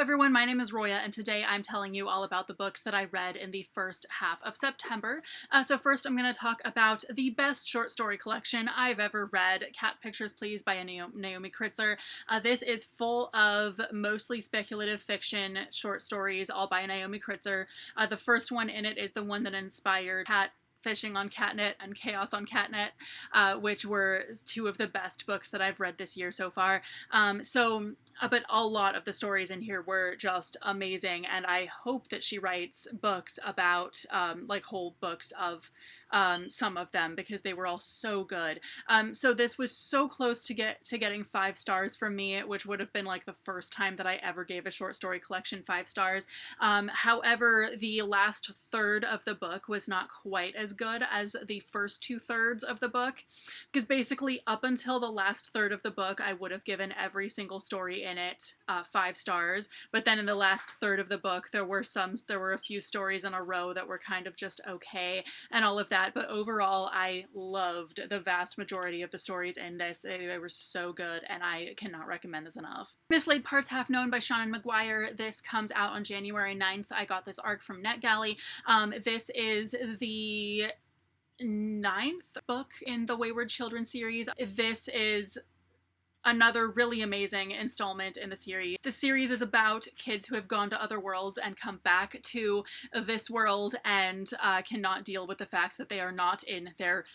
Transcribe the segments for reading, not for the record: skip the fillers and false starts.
everyone, my name is Roya, and today I'm telling you all about the books that I read in the first half of September. So first I'm going to talk about the best short story collection I've ever read, Cat Pictures Please by Naomi Kritzer. This is full of mostly speculative fiction short stories, all by Naomi Kritzer. The first one in it is the one that inspired Cat Fishing on Catnet and Chaos on Catnet, which were two of the best books that I've read this year so far. But a lot of the stories in here were just amazing, and I hope that she writes books about, like whole books of some of them, because they were all so good. So this was so close to getting 5 stars from me, which would have been like the first time that I ever gave a short story collection 5 stars. However, the last third of the book was not quite as good as the first 2/3 of the book, because basically up until the last third of the book I would have given every single story in it 5 stars, but then in the last third of the book there were a few stories in a row that were kind of just okay and all of that. But overall, I loved the vast majority of the stories in this. They were so good, and I cannot recommend this enough. Mislaid Parts Half Known by Seanan McGuire. This comes out on January 9th. I got this arc from NetGalley. This is the 9th book in the Wayward Children series. This is another really amazing installment in the series. The series is about kids who have gone to other worlds and come back to this world and cannot deal with the fact that they are not in their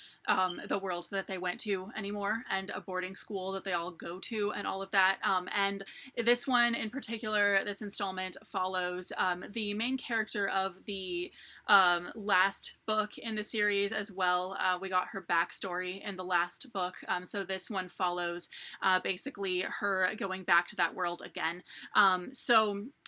the world that they went to anymore, and a boarding school that they all go to and all of that. And this one in particular, this installment, follows the main character of the last book in the series as well. We got her backstory in the last book, so this one follows basically her going back to that world again.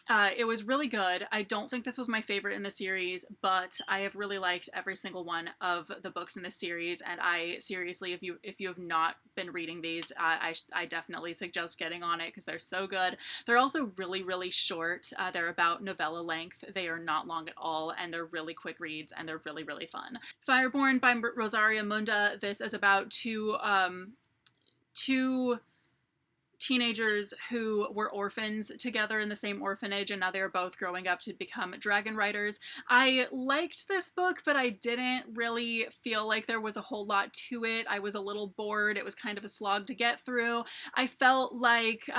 It was really good. I don't think this was my favorite in the series, but I have really liked every single one of the books in this series, and I seriously, if you have not been reading these, I definitely suggest getting on it because they're so good. They're also really, really short. They're about novella length. They are not long at all, and they're really quick reads, and they're really, really fun. Fireborn by Rosaria Munda. This is about two teenagers who were orphans together in the same orphanage, and now they're both growing up to become dragon riders. I liked this book, but I didn't really feel like there was a whole lot to it. I was a little bored. It was kind of a slog to get through. I felt like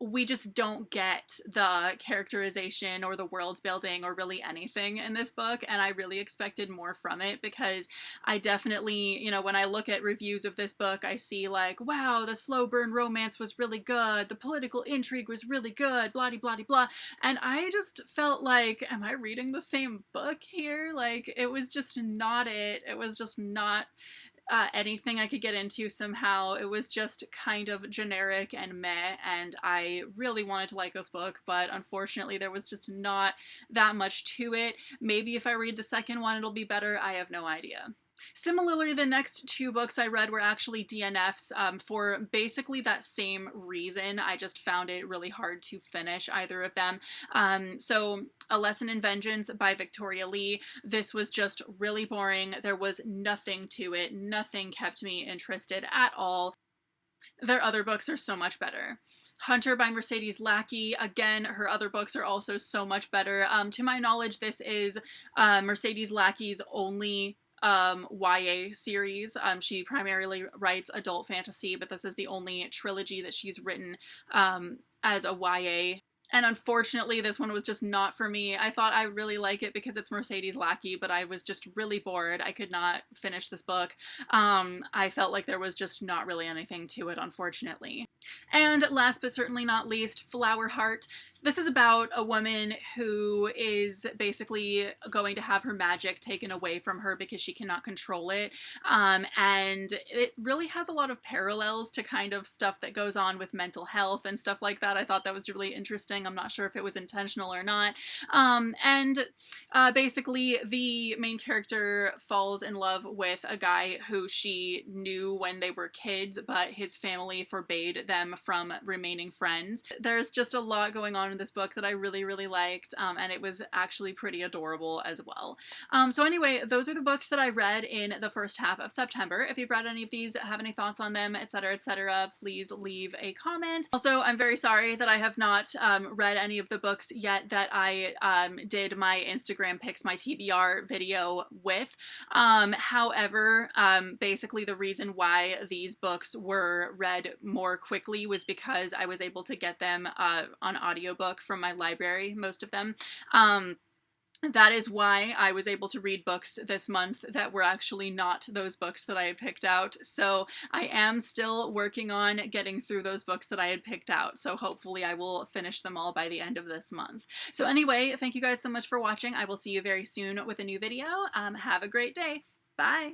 we just don't get the characterization or the world building or really anything in this book, and I really expected more from it, because I definitely, when I look at reviews of this book, I see like, wow, the slow burn romance was really good, the political intrigue was really good, blah blah blah blah, and I just felt like, am I reading the same book here? Like, it was just not it was just not anything I could get into somehow. It was just kind of generic and meh, and I really wanted to like this book, but unfortunately there was just not that much to it. Maybe if I read the second one it'll be better. I have no idea. Similarly, the next 2 books I read were actually DNFs for basically that same reason. I just found it really hard to finish either of them. So A Lesson in Vengeance by Victoria Lee. This was just really boring. There was nothing to it. Nothing kept me interested at all. Their other books are so much better. Hunter by Mercedes Lackey. Again, her other books are also so much better. To my knowledge, this is Mercedes Lackey's only YA series. She primarily writes adult fantasy, but this is the only trilogy that she's written as a YA. And unfortunately, this one was just not for me. I thought I really like it because it's Mercedes Lackey, but I was just really bored. I could not finish this book. I felt like there was just not really anything to it, unfortunately. And last but certainly not least, Flower Heart. This is about a woman who is basically going to have her magic taken away from her because she cannot control it. And it really has a lot of parallels to kind of stuff that goes on with mental health and stuff like that. I thought that was really interesting. I'm not sure if it was intentional or not. Basically, the main character falls in love with a guy who she knew when they were kids, but his family forbade them from remaining friends. There's just a lot going on in this book that I really, really liked, and it was actually pretty adorable as well. So anyway, those are the books that I read in the first half of September. If you've read any of these, have any thoughts on them, etc., please leave a comment. Also, I'm very sorry that I have not read any of the books yet that I did my Instagram Picks My TBR video with. However, basically the reason why these books were read more quickly was because I was able to get them on audiobook from my library, most of them. That is why I was able to read books this month that were actually not those books that I had picked out. So I am still working on getting through those books that I had picked out. So hopefully I will finish them all by the end of this month. So anyway, thank you guys so much for watching. I will see you very soon with a new video. Have a great day. Bye.